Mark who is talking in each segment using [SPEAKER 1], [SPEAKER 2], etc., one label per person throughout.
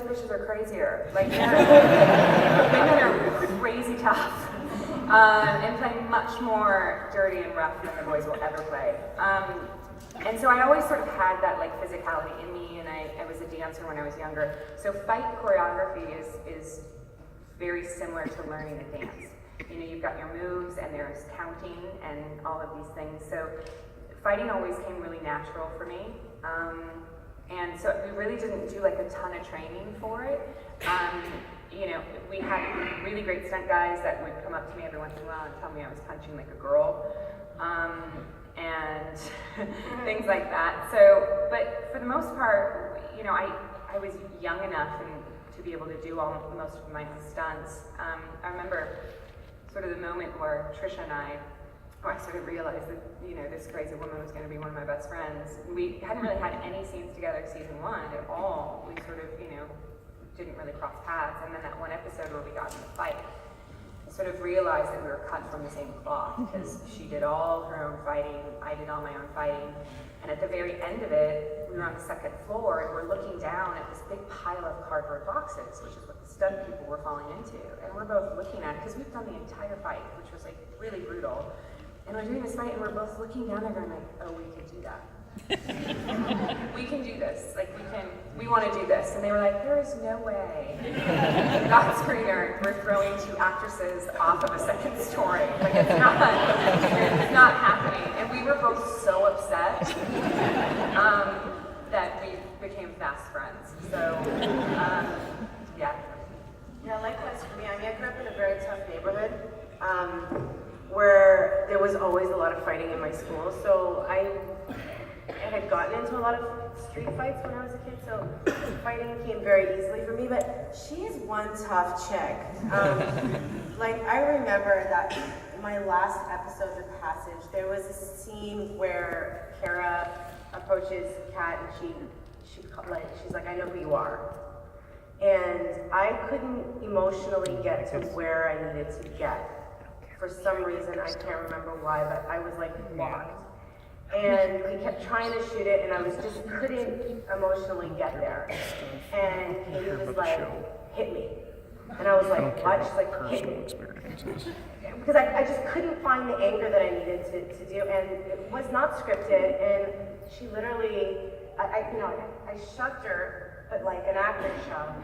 [SPEAKER 1] bitches are crazier. Like, women are crazy tough. And play much more dirty and rough than the boys will ever play. And so I always sort of had that like physicality in me, and I was a dancer when I was younger. So fight choreography is very similar to learning a dance. You know, you've got your moves and there's counting and all of these things. So fighting always came really natural for me. And so we really didn't do like a ton of training for it. You know, we had really great stunt guys that would come up to me every once in a while and tell me I was punching like a girl. And things like that. So, but for the most part, you know, I was young enough and to be able to do most of my stunts. I remember sort of the moment where Trisha and I sort of realized that, you know, this crazy woman was going to be one of my best friends. We hadn't really had any scenes together season 1 at all. We sort of, you know, didn't really cross paths. And then that one episode where we got in the fight, I sort of realized that we were cut from the same cloth, because she did all her own fighting, I did all my own fighting. And at the very end of it, we were on the second floor and we're looking down at this big pile of cardboard boxes, which is what the stunt people were falling into. And we're both looking at it, because we've done the entire fight, which was like really brutal. And we're doing this fight and we're both looking down there going like, oh, we can do that. We can do this. Like, we want to do this. And they were like, there is no way. Not screener, we're throwing 2 actresses off of a second story. Like, it's not happening. And we were both so upset that we became fast friends. So, yeah.
[SPEAKER 2] Yeah, likewise for me. I mean, I grew up in a very tough neighborhood where there was always a lot of fighting in my school. So I had gotten into a lot of street fights when I was a kid, so fighting came very easily for me, but she is one tough chick. Like, I remember that my last episode of Passage, there was a scene where Kara approaches Kat and she's like, I know who you are. And I couldn't emotionally get to where I needed to get. For some reason, I can't remember why, but I was like blocked. And we kept trying to shoot it, and I couldn't emotionally get there. And Katie was like, hit me. And I was like, what? She's like, hit me. Because I just couldn't find the anger that I needed to do, and it was not scripted, and she literally, I shoved her, but like an actor shove.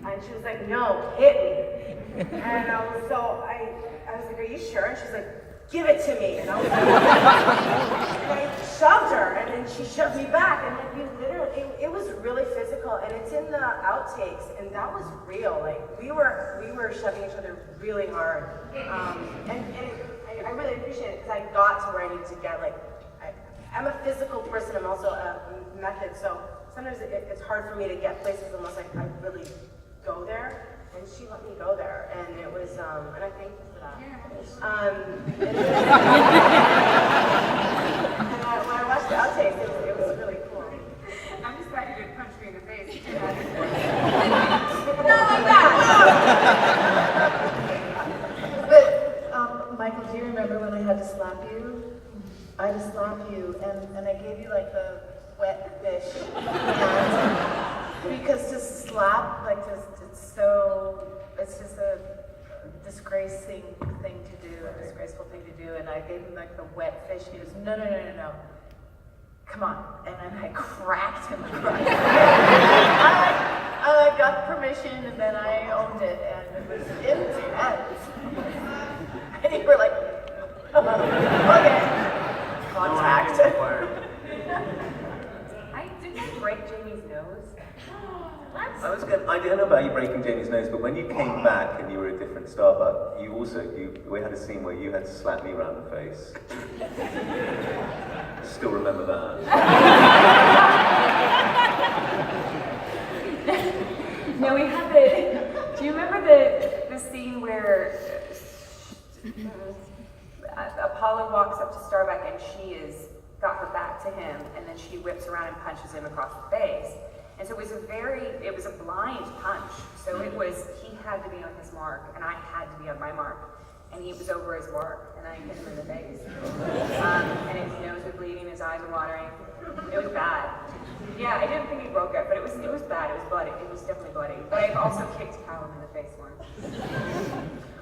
[SPEAKER 2] And she was like, no, hit me. And I was like, are you sure? And she's like, give it to me. And I was like, and I shoved her, and then she shoved me back, and like we literally, it was really physical, and it's in the outtakes, and that was real. Like we were shoving each other really hard, and I really appreciate it because I got to where I needed to get. Like I'm a physical person. I'm also a method, so sometimes it's hard for me to get places unless I really go there. And she let me go there, and it was, and I thank you for that. And when I watched the outtakes, it was really cool.
[SPEAKER 1] I'm just glad you didn't punch me in the face.
[SPEAKER 2] Not like that!
[SPEAKER 3] But, Michael, do you remember when I had to slap you? I had to slap you, and I gave you like the wet fish. And because to slap, like, it's just a disgraceful thing to do, and I gave him like the wet fish, and he goes, no, come on, and then I cracked him across. I got permission, and then I owned it, and it was intense. And you were like, okay, contact.
[SPEAKER 1] Didn't I break Jamie's nose?
[SPEAKER 4] I don't know about you breaking Jamie's nose, but when you came back and you were a different star, but we had a scene where you had to slap me around the face. Still remember that.
[SPEAKER 1] No, we had do you remember the scene where Apollo walks up to Starbuck and she got her back to him, and then she whips around and punches him across the face. And so it was a blind punch. So he had to be on his mark, and I had to be on my mark. And he was over his mark, and I hit him in the face. And his nose was bleeding, his eyes were watering. It was bad. Yeah, I didn't think he broke it, but it was bad. It was bloody. It was definitely bloody. also kicked Callum in the face once.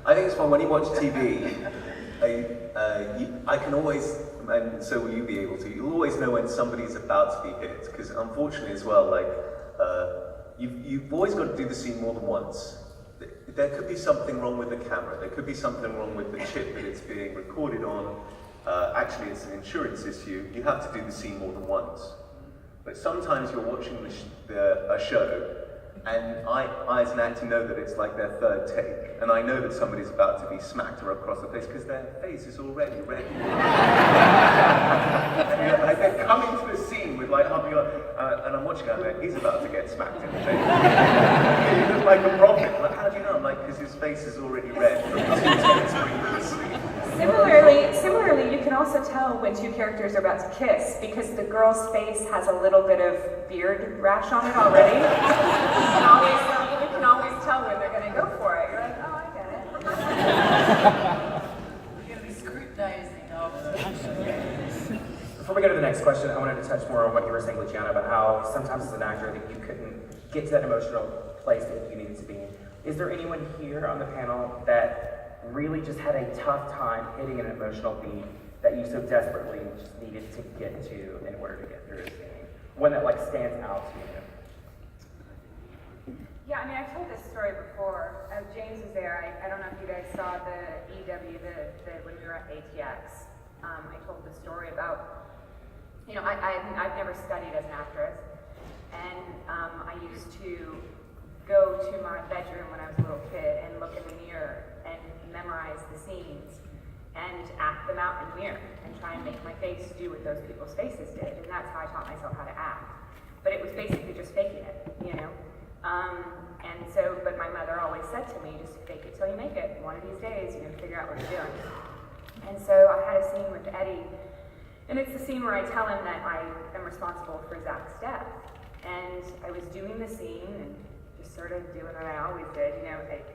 [SPEAKER 4] I think it's fun when you watch TV. I can always, and so will you be able to. You'll always know when somebody's about to be hit, because unfortunately as well, like you've always got to do the scene more than once. There could be something wrong with the camera. There could be something wrong with the chip that it's being recorded on. Actually, it's an insurance issue. You have to do the scene more than once. But sometimes you're watching a show, and I as an actor know that it's like their third take, and I know that somebody's about to be smacked or across the face because their face is already ready. And like they're coming to the scene with like, and I'm watching it, he's about to get smacked in the face. He looks like a prophet. Like, how do you know? I'm like, because his face is already red from 2 seconds previously.
[SPEAKER 1] Similarly, you can also tell when two characters are about to kiss because the girl's face has a little bit of beard rash on it already. You can always tell when they're going to go for it. You're like, oh, I get it.
[SPEAKER 3] You're gonna be scrutinizing. Oh.
[SPEAKER 5] Before we go to the next question, I wanted to touch more on what you were saying, Luciana, about how sometimes as an actor that you couldn't get to that emotional place that you needed to be. Is there anyone here on the panel that really just had a tough time hitting an emotional beat that you so desperately just needed to get to in order to get through a scene? One that like stands out to you?
[SPEAKER 1] Yeah, I mean, I've told this story before. James was there. I don't know if you guys saw the EW, when we were at ATX. I told the story about, you know, I've never studied as an actress, and I used to go to my bedroom when I was a little kid and look in the mirror and memorize the scenes and act them out in the mirror and try and make my face do what those people's faces did, and that's how I taught myself how to act. But it was basically just faking it, you know? And so, but my mother always said to me, just fake it till you make it. One of these days, you're gonna figure out what you're doing. And so I had a scene with Eddie, and it's the scene where I tell him that I am responsible for Zach's death. And I was doing the scene and just sort of doing what I always did, you know, like,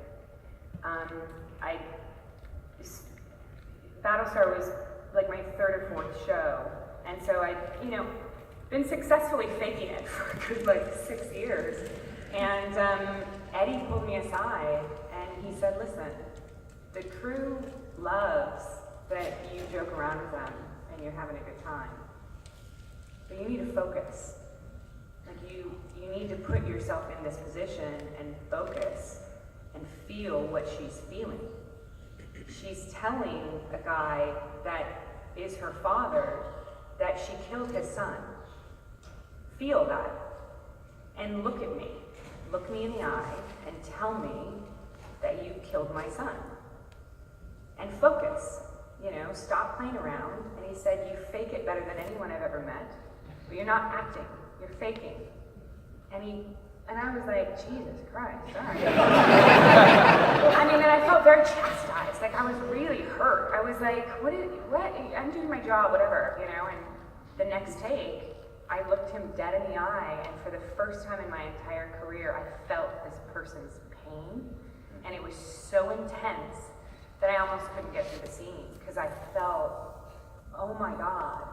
[SPEAKER 1] Battlestar was like my third or fourth show, and so I'd, you know, been successfully faking it for a good like 6 years. And Eddie pulled me aside and he said, listen, the crew loves that you joke around with them and you're having a good time, but you need to focus. Like you need to put yourself in this position and focus and feel what she's feeling. She's telling a guy that is her father that she killed his son. Feel that. And look at me. Look me in the eye and tell me that you killed my son. And focus. You know, stop playing around. And he said, you fake it better than anyone I've ever met. But you're not acting. You're faking. And I was like, Jesus Christ, sorry. I mean, and I felt very chastised. Like, I was really hurt. I was like, what? I'm doing my job, whatever, you know? And the next take, I looked him dead in the eye, and for the first time in my entire career, I felt this person's pain. And it was so intense that I almost couldn't get through the scene, because I felt, oh my God.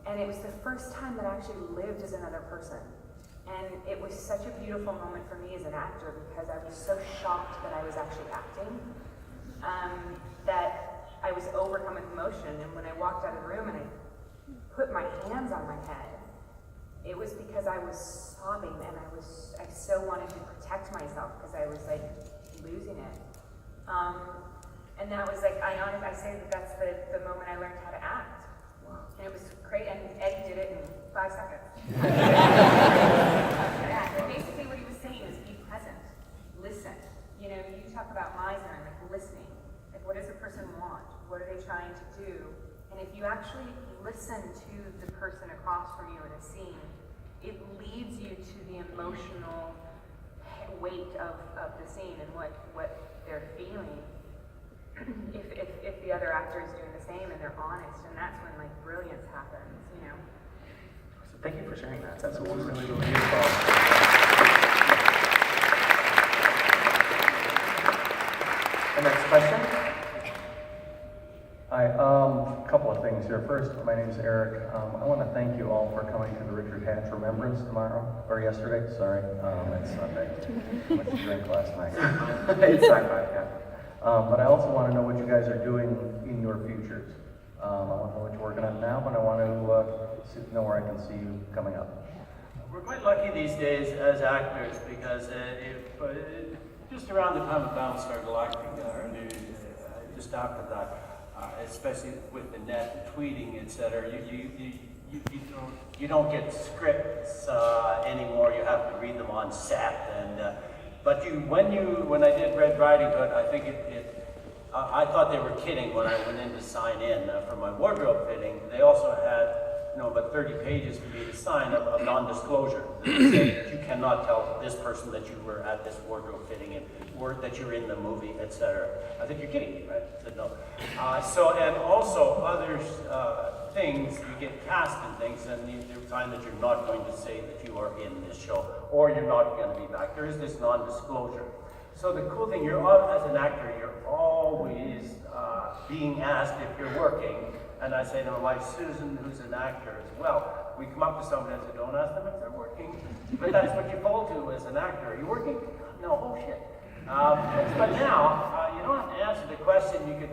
[SPEAKER 1] And it was the first time that I actually lived as another person. And it was such a beautiful moment for me as an actor because I was so shocked that I was actually acting, that I was overcome with emotion. And when I walked out of the room and I put my hands on my head, it was because I was sobbing and I so wanted to protect myself because I was like losing it. And that was like, I say that that's the moment I learned how to act. And it was great, and Eddie did it in 5 seconds. And basically what he was saying is be present, listen. You know, you talk about Meisner and like listening. Like what does a person want? What are they trying to do? And if you actually listen to the person across from you in a scene, it leads you to the emotional weight of the scene and what they're feeling. If the other actor is doing the same and they're honest, and that's when like brilliance happens, you know.
[SPEAKER 5] So thank you for sharing that. That's really, really beautiful. The next question.
[SPEAKER 6] Hi, a couple of things here. First, my name is Eric. I want to thank you all for coming to the Richard Hatch Remembrance tomorrow. or yesterday, sorry, it's Sunday. Went to drink last night.
[SPEAKER 5] It's sci-fi, yeah.
[SPEAKER 6] But I also want to know what you guys are doing in your futures. I want to know what you're working on now, but I want to know where I can see you coming up.
[SPEAKER 7] We're quite lucky these days as actors because just around the time of Battlestar Galactica, or just after that, especially with the net and tweeting, etc., you don't get scripts anymore. You have to read them on set, and but when I did Red Riding Hood, I think I thought they were kidding when I went in to sign in for my wardrobe fitting. They also had about 30 pages for me to sign of non-disclosure. You cannot tell this person that you were at this wardrobe fitting or that you're in the movie, etc. I think you're kidding me, right? I said no. And also other things, you get cast in things, and you find that you're not going to say that you are in this show, or you're not going to be back. There is this non-disclosure. So the cool thing, as an actor, you're always being asked if you're working. And I say to my wife, Susan, who's an actor as well, we come up to somebody and say, don't ask them if they're working. But that's what you're told to as an actor. Are you working? No, oh shit. But now, you don't have to answer the question. You can,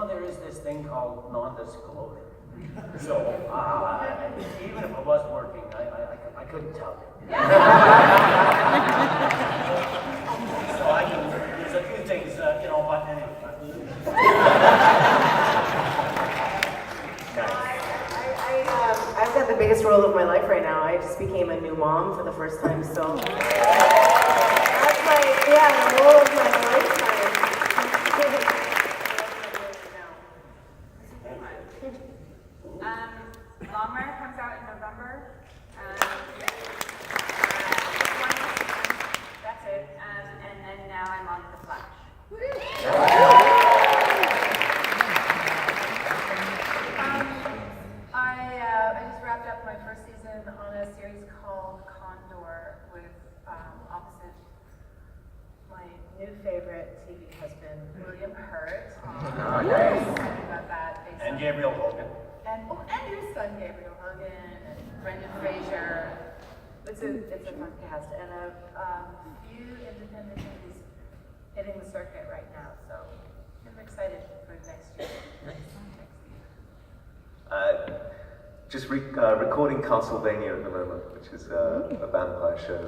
[SPEAKER 7] there is this thing called non-disclosure. So, even if I was working, I couldn't tell you. So there's a few things, but anyway.
[SPEAKER 2] I've got the biggest role of my life right now. I just became a new mom for the first time, so that's the role of my lifetime.
[SPEAKER 1] Longmire comes out in November. That's it. And now I'm on The Flash.
[SPEAKER 3] I just wrapped up my first season on a series called Condor with opposite my new favorite TV husband, William Hurt. Excited about that.
[SPEAKER 7] And Gabriel Hogan.
[SPEAKER 3] And your son Gabriel Hogan and Brendan Fraser. It's a fun cast and a few independent movies hitting the circuit right now. So I'm excited for next year.
[SPEAKER 4] Just recording Castlevania at the moment, which is a vampire show,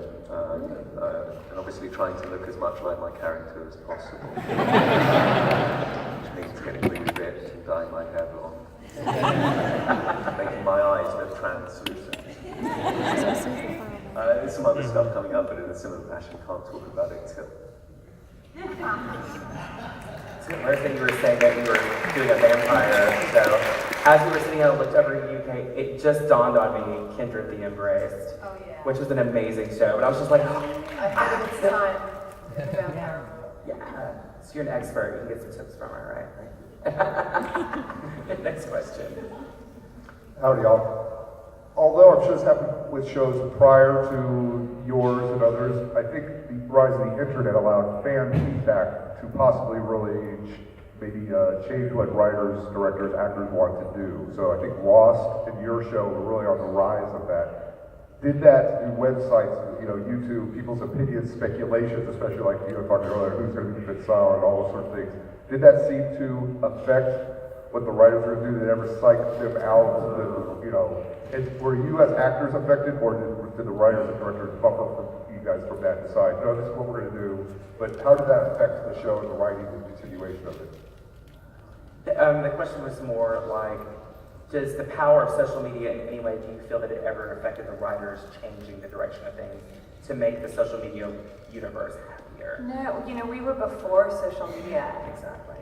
[SPEAKER 4] and obviously trying to look as much like my character as possible, which means getting really ripped and dyeing my hair blonde, making my eyes look translucent. There's some other stuff coming up, but in a similar fashion, can't talk about it till.
[SPEAKER 5] So the first thing you were saying that you were doing a vampire show. As we were sitting and I looked over at UK, it just dawned on me, Kindred the Embraced, which was an amazing show. But I was just like,
[SPEAKER 3] I think it's time to do vampire.
[SPEAKER 5] yeah. So you're an expert. You can get some tips from her, right? Next question.
[SPEAKER 8] Howdy, y'all. Although I'm sure this happened with shows prior to yours and others, I think the rise of the internet allowed fan feedback to possibly really maybe change what writers, directors, actors want to do. So I think Lost and your show were really on the rise of that. Did that through websites, YouTube, people's opinions, speculations, especially like you were talking earlier, who's going to be Fit Silent, all those sort of things. Did that seem to affect what the writers were going to do? Did it ever psych them out? Were you as actors affected, or did the writers and directors buffer for you guys from that and decide, no, this is what we're going to do? But how did that affect the show and the writing and continuation of it?
[SPEAKER 5] The question was more like, does the power of social media in any way, do you feel that it ever affected the writers changing the direction of things to make the social media universe happier?
[SPEAKER 1] No, we were before social media.
[SPEAKER 5] Exactly.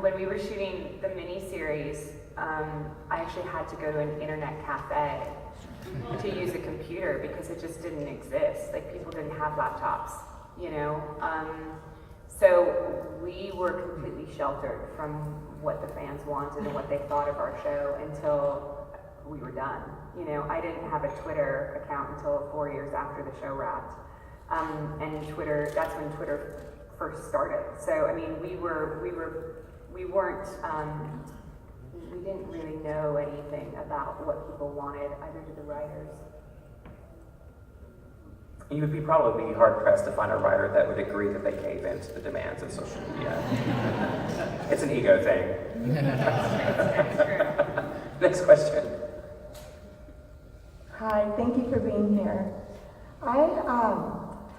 [SPEAKER 1] When we were shooting the mini-series, I actually had to go to an internet cafe to use a computer because it just didn't exist. Like, people didn't have laptops, So we were completely sheltered from what the fans wanted and what they thought of our show until we were done. I didn't have a Twitter account until 4 years after the show wrapped. And Twitter, that's when Twitter first started. So, I mean, we didn't really know anything about what people wanted, either did the writers.
[SPEAKER 5] You would probably be hard pressed to find a writer that would agree that they gave in to the demands of social media. It's an ego thing. Next question.
[SPEAKER 9] Hi, thank you for being here. I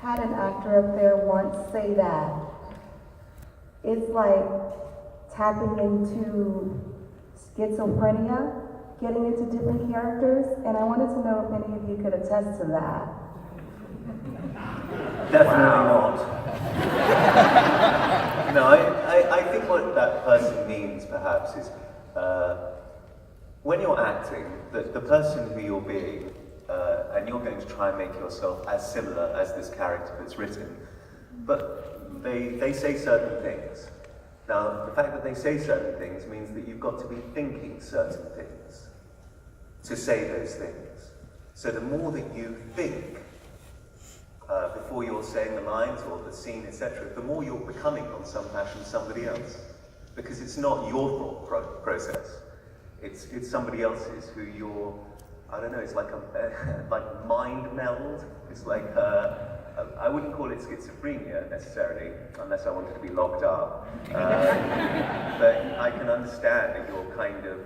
[SPEAKER 9] had an actor up there once say that it's like tapping into schizophrenia, getting into different characters, and I wanted to know if any of you could attest to that.
[SPEAKER 4] Definitely not. No, I think what that person means perhaps is when you're acting, the person who you're being, and you're going to try and make yourself as similar as this character that's written, but they say certain things. Now, the fact that they say certain things means that you've got to be thinking certain things to say those things. So the more that you think before you're saying the lines or the scene, etc., the more you're becoming, on some fashion, somebody else. Because it's not your thought process. It's somebody else's who you're, I don't know, it's like a like mind meld. It's like, I wouldn't call it schizophrenia necessarily, unless I wanted to be locked up. But I can understand that you're kind of,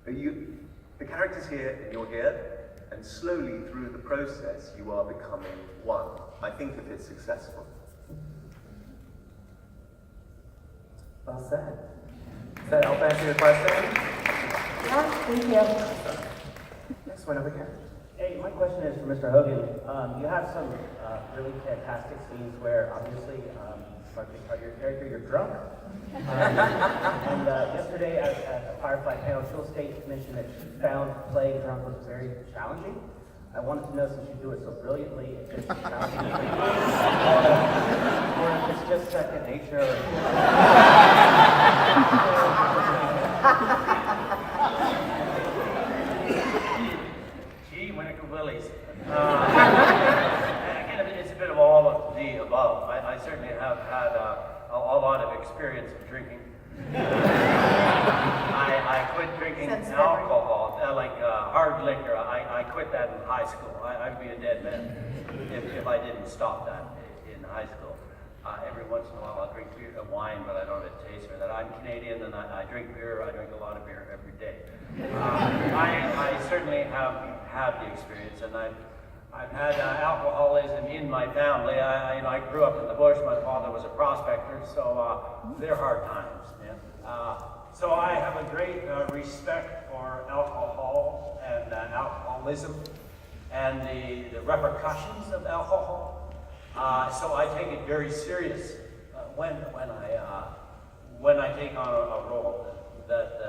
[SPEAKER 4] the character's here and you're here, and slowly through the process you are becoming one. I think if it's successful.
[SPEAKER 5] Well said. Does that help answer your question?
[SPEAKER 9] Yeah, thank you.
[SPEAKER 5] Next one over here.
[SPEAKER 10] Hey, my question is for Mr. Hogan. You have some really fantastic scenes where obviously, part of your character, you're drunk. And yesterday at the Firefly panel, Jill State mentioned that she found playing drunk was very challenging. I wanted to know, since you do it so brilliantly, if it's challenging or if it's just second nature.
[SPEAKER 7] Willies. Again, it's a bit of all of the above. I certainly have had a lot of experience of drinking. I quit drinking alcohol, like hard liquor. I quit that in high school. I'd be a dead man if I didn't stop that in high school. Every once in a while I'll drink beer, wine, but I don't have a taste for that. I'm Canadian and I drink beer. I drink a lot of beer every day. I certainly have had the experience, and I've had alcoholism in my family. I grew up in the bush. My father was a prospector, so they're hard times. Yeah. So I have a great respect for alcohol and alcoholism and the repercussions of alcohol. So I take it very serious when I take on a role that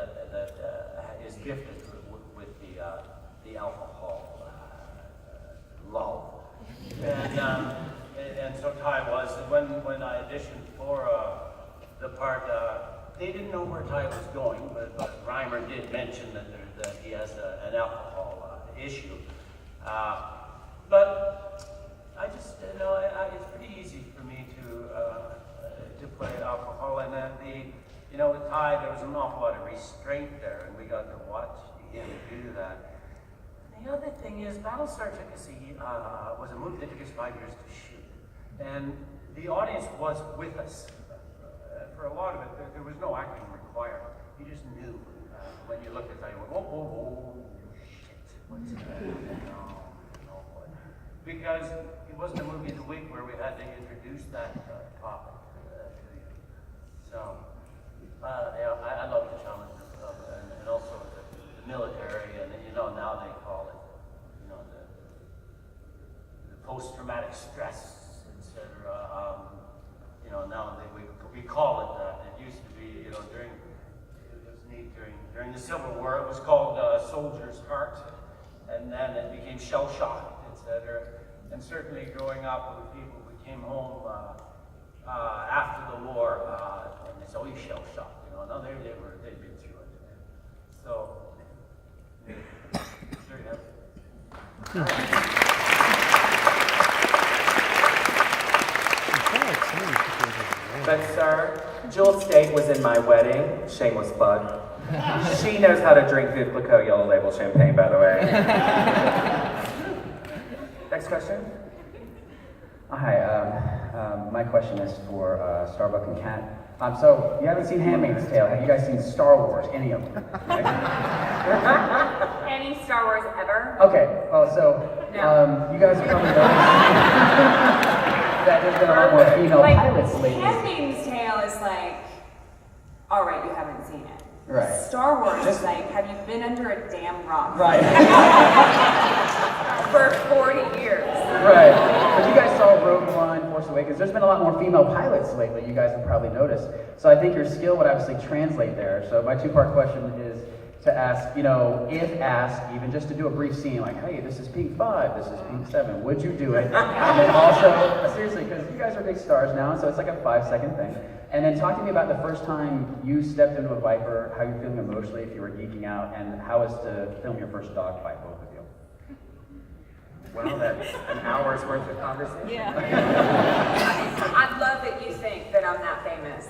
[SPEAKER 7] is gifted with the alcohol lull. And so Ty was, when I auditioned for the part, they didn't know where Ty was going, but Reimer did mention that he has an alcohol issue. But I just, it's pretty easy for me to play alcohol, and then with Ty, there was an awful lot of restraint there, and we got to watch him do that. And the other thing is, Battlestar was a movie that took us 5 years to shoot, and the audience was with us. For a lot of it, there was no acting required. You just knew when you looked at Ty, you went, oh, shit, what's that? No, boy. Because it wasn't a movie of the week where we had to introduce that topic to you. So, I love the challenge and also the military, and now they call it, the post-traumatic stress, etc. Now we call it that. It used to be, it was neat during the Civil War. It was called Soldier's Heart, and then it became shell shock, etc. And certainly growing up with people who came home after the war, and it's always shell shocked. Now they'd been through it. So, there you have it.
[SPEAKER 5] But sir, Jewel State was in my wedding. Shameless plug. She knows how to drink Vive Clicquot Yellow Label champagne, by the way. Next question.
[SPEAKER 11] My question is for Starbuck and Kat. So, you haven't seen Handmaid's Tale. Have you guys seen Star Wars? Any of them?
[SPEAKER 1] Any Star Wars ever?
[SPEAKER 11] Okay, well, so, you guys probably noticed that there's been a lot more female pilots lately.
[SPEAKER 1] Handmaid's Tale is like, all right, you haven't seen it.
[SPEAKER 11] Right.
[SPEAKER 1] Star Wars is like, have you been under a damn rock?
[SPEAKER 11] Right.
[SPEAKER 1] For 40 years.
[SPEAKER 11] Right. But you guys saw Rogue One, Force Awakens. There's been a lot more female pilots lately, you guys have probably noticed. So I think your skill would obviously translate there. So my two-part question is to ask, you know, if asked, even just to do a brief scene, like, hey, this is Pink 5, this is Pink 7, would you do it? And then also, seriously, because you guys are big stars now, so it's like a 5-second thing. And then talk to me about the first time you stepped into a Viper, how you're feeling emotionally, if you were geeking out, and how was to film your first dog fight, both of you?
[SPEAKER 5] Well, that's an hour's worth of conversation.
[SPEAKER 1] Yeah. I love that you think that I'm that famous.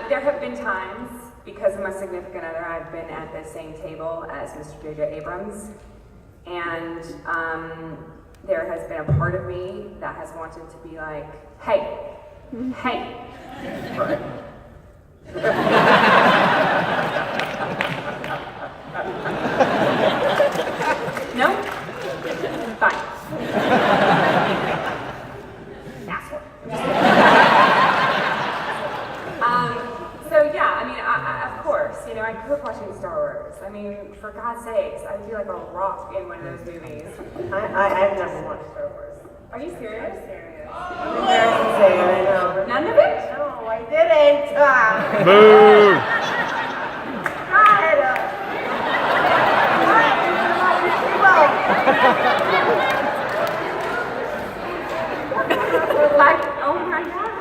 [SPEAKER 1] There have been times, because of my significant other, I've been at the same table as Mr. J.J. Abrams, and there has been a part of me that has wanted to be like, hey.
[SPEAKER 5] Right.
[SPEAKER 1] No? Fine. Asshole. Of course, I grew up watching Star Wars. I mean, for God's sakes, I feel like a rock in one of those movies.
[SPEAKER 2] I've never watched Star Wars.
[SPEAKER 1] Are you serious?
[SPEAKER 2] I'm serious. I'm embarrassed to say it, I know.
[SPEAKER 1] None of it?
[SPEAKER 2] No, I didn't.
[SPEAKER 12] Boo!
[SPEAKER 1] Like, oh my God.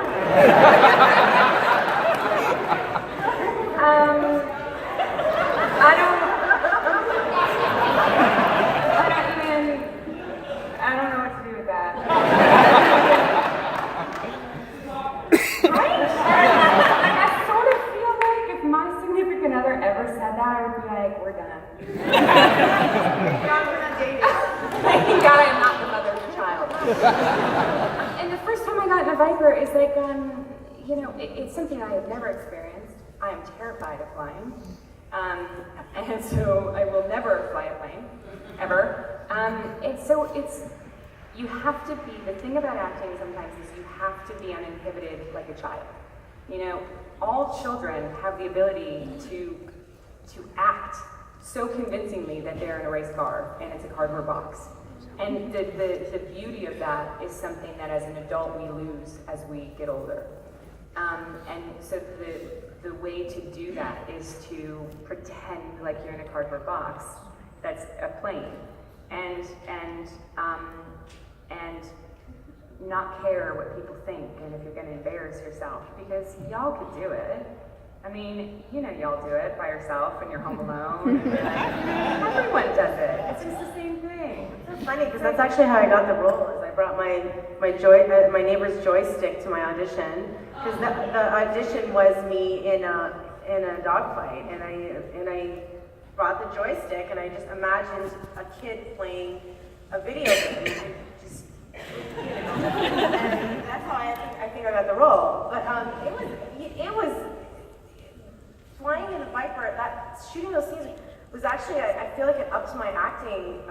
[SPEAKER 1] I don't know what to do with that. Right? I sort of feel like if my significant other ever said that, I would be like, we're done. Thank God I am not the mother of the child. And the first time I got in a Viper is like, it's something I have never experienced. I am terrified of flying. And so I will never fly a plane, ever. You have to be, the thing about acting sometimes is you have to be uninhibited like a child. All children have the ability to act so convincingly that they're in a race car and it's a cardboard box. And the beauty of that is something that as an adult we lose as we get older. And so the way to do that is to pretend like you're in a cardboard box that's a plane, and not care what people think and if you're going to embarrass yourself, because y'all could do it. I mean, y'all do it by yourself and you're home alone. And everyone does it. It's just the same thing.
[SPEAKER 2] It's funny because that's actually how I got the role. Is I brought my neighbor's joystick to my audition, because the audition was me in a dogfight, and I brought the joystick and I just imagined a kid playing a video game. And that's how I think I got the role. But it was flying in a Viper. Shooting those scenes was actually, I feel like it upped my acting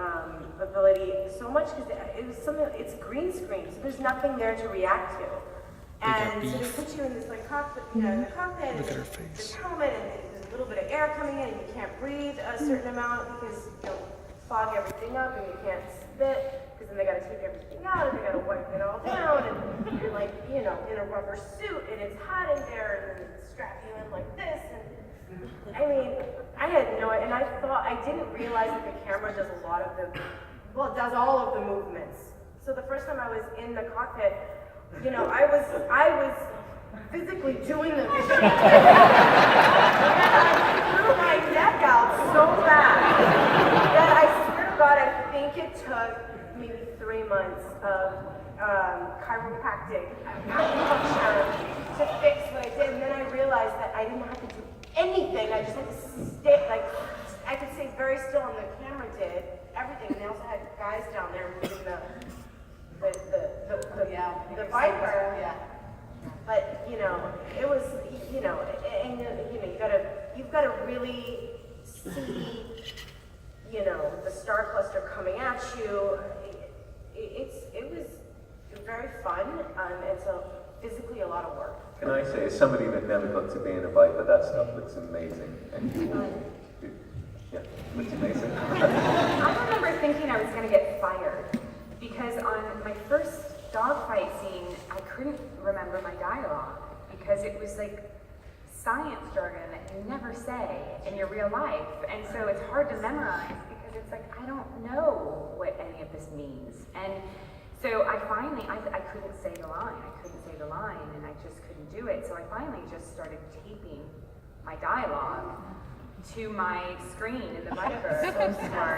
[SPEAKER 2] ability so much, because it was something. It's green screen, so there's nothing there to react to. And so they put you in this cockpit, in the cockpit. Look at her face. This helmet, and there's a little bit of air coming in, and you can't breathe a certain amount because you'll fog everything up, and you can't spit. Because then they got to take everything out, and they got to wipe it all down, and you're in a rubber suit, and it's hot in there, and strap you in like this, and I mean, I had no, and I didn't realize that the camera does does all of the movements. So the first time I was in the cockpit, I was physically doing the machine. I threw my neck out so fast that I swear to God, I think it took maybe 3 months of chiropractic acupuncture to fix what I did. And then I realized that I didn't have to do anything. I just had to stay, I could stay very still, and the camera did. everything. And they also had guys down there moving the Viper.
[SPEAKER 3] Yeah.
[SPEAKER 2] But it was and you've gotta really see the star cluster coming at you. It was very fun, and so physically a lot of work.
[SPEAKER 4] Can I say, as somebody that never got to be in a Viper, that stuff looks amazing. And yeah, looks amazing.
[SPEAKER 1] I remember thinking I was going to get fired because on my first dogfight scene, I couldn't remember my dialogue because it was like science jargon that you never say in your real life. And so it's hard to memorize because it's like, I don't know what any of this means. And so I finally, I couldn't say the line. And I just couldn't do it. So I finally just started taping my dialogue to my screen in the Viper.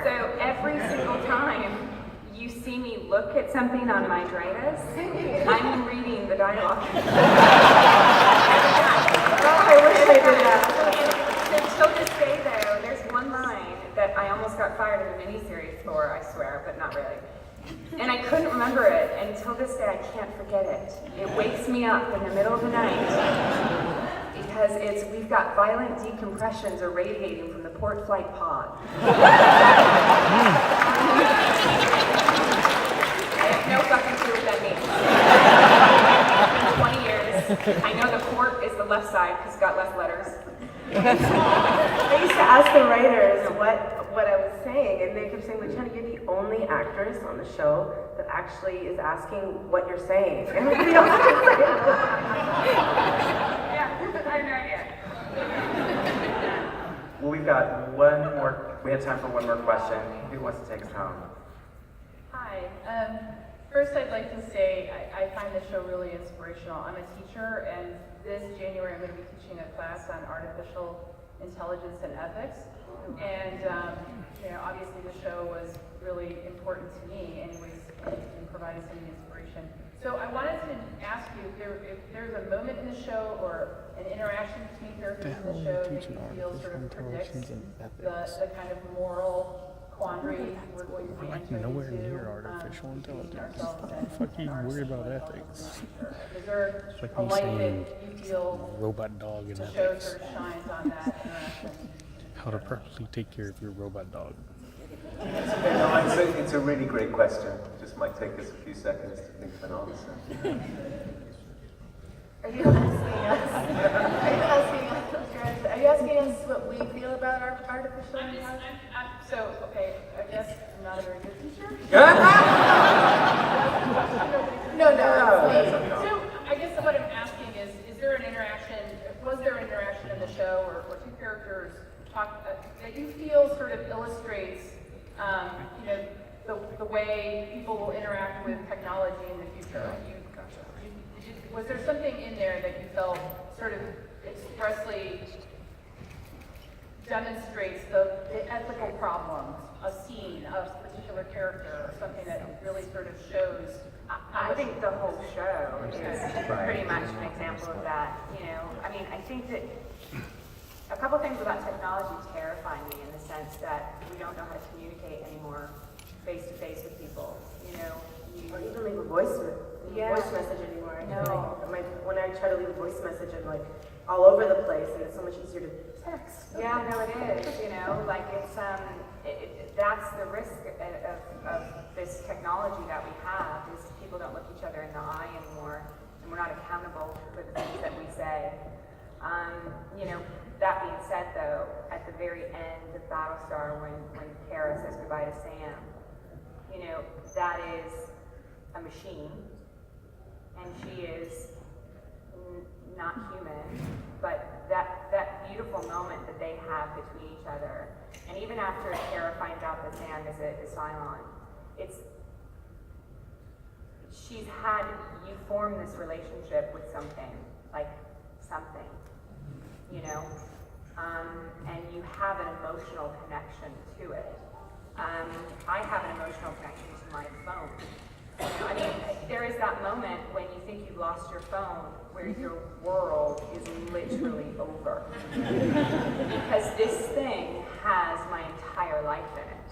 [SPEAKER 1] So every single time you see me look at something on my Dredas, I'm reading the dialogue.
[SPEAKER 2] I wish I did that.
[SPEAKER 1] Until this day, though, there's one line that I almost got fired in the miniseries for, I swear, but not really. And I couldn't remember it, and until this day, I can't forget it. It wakes me up in the middle of the night because we've got violent decompressions irradiating from the port flight pod. I have no fucking clue what that means. 20 years. I know the port is the left side because it's got less letters.
[SPEAKER 2] I used to ask the writers what I was saying, and they kept saying, Luciana, you're the only actress on the show that actually is asking what you're saying. Everybody else is saying
[SPEAKER 1] Yeah, I have no idea.
[SPEAKER 5] Well, we have time for one more question. Who wants to take us home?
[SPEAKER 12] Hi. First, I'd like to say I find the show really inspirational. I'm a teacher, and this January I'm going to be teaching a class on artificial intelligence and ethics. And obviously the show was really important to me, anyways, and provided some inspiration. So I wanted to ask you if there's a moment in the show or an interaction between characters in the show that you feel sort of predicts the kind of moral quandary we're going to be entering
[SPEAKER 13] nowhere
[SPEAKER 12] into,
[SPEAKER 13] near artificial intelligence.
[SPEAKER 12] Ourselves and
[SPEAKER 13] Fuck you
[SPEAKER 12] our
[SPEAKER 13] worried about
[SPEAKER 12] selves
[SPEAKER 13] ethics.
[SPEAKER 12] Is there
[SPEAKER 13] It's like
[SPEAKER 12] a
[SPEAKER 13] me
[SPEAKER 12] light
[SPEAKER 13] saying
[SPEAKER 12] that you feel
[SPEAKER 13] robot dog in
[SPEAKER 12] the show
[SPEAKER 13] ethics.
[SPEAKER 12] sort of shines on that interaction?
[SPEAKER 13] How to properly take care of your robot dog.
[SPEAKER 4] It's a really great question. Just might take us a few seconds to think of an answer.
[SPEAKER 3] Are you asking us what we feel about our artificial intelligence?
[SPEAKER 12] Okay, I guess I'm not a very good teacher.
[SPEAKER 3] No, it's me.
[SPEAKER 12] So I guess what I'm asking is there an interaction, was there an interaction in the show or two characters talk that you feel sort of illustrates, the way people will interact with technology in the future? Was there something in there that you felt sort of expressly demonstrates the ethical problems, a scene, a particular character, or something that really sort of shows?
[SPEAKER 1] I think the whole show is pretty much an example of that. I think that a couple things about technology terrify me in the sense that we don't know how to communicate anymore face to face with people.
[SPEAKER 2] Or even leave a voice message anymore.
[SPEAKER 1] No.
[SPEAKER 2] When I try to leave a voice message, I'm like all over the place, and it's so much easier to text.
[SPEAKER 1] Yeah, no, it is. Like it's that's the risk of this technology that we have is people don't look each other in the eye anymore, and we're not accountable for the things that we say. That being said, though, at the very end of Battlestar, when Kara says goodbye to Sam, that is a machine, and she is not human, but that beautiful moment that they have between each other, and even after Kara finds out that Sam is Cylon, you form this relationship with something, and you have an emotional connection to it. I have an emotional connection to my phone. There is that moment when you think you've lost your phone, where your world is literally over. Because this thing has my entire life in it.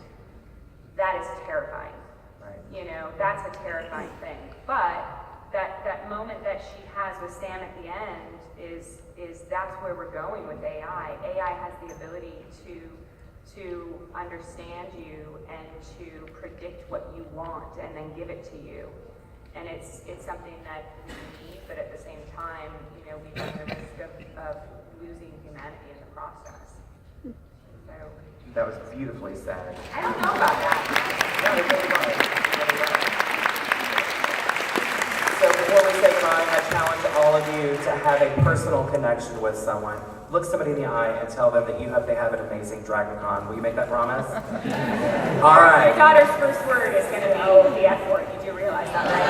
[SPEAKER 1] that's a terrifying thing. But that moment that she has with Sam at the end is that's where we're going with AI. AI has the ability to understand you and to predict what you want and then give it to you. And it's something that we need, but at the same time, we run the risk of losing humanity in the process. So
[SPEAKER 5] That was beautifully said.
[SPEAKER 1] I don't know about that.
[SPEAKER 5] No, it really was. It really was. So before we say goodbye, I challenge all of you to have a personal connection with someone. Look somebody in the eye and tell them that they have an amazing DragonCon. Will you make that promise? All right.
[SPEAKER 1] Your daughter's first word is going to be the F word. You do realize that, right?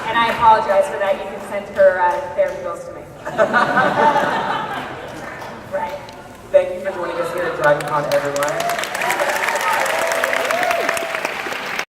[SPEAKER 1] And I apologize for that. You can send her therapy bills to me. Right.
[SPEAKER 5] Thank you for joining us here at DragonCon, everyone.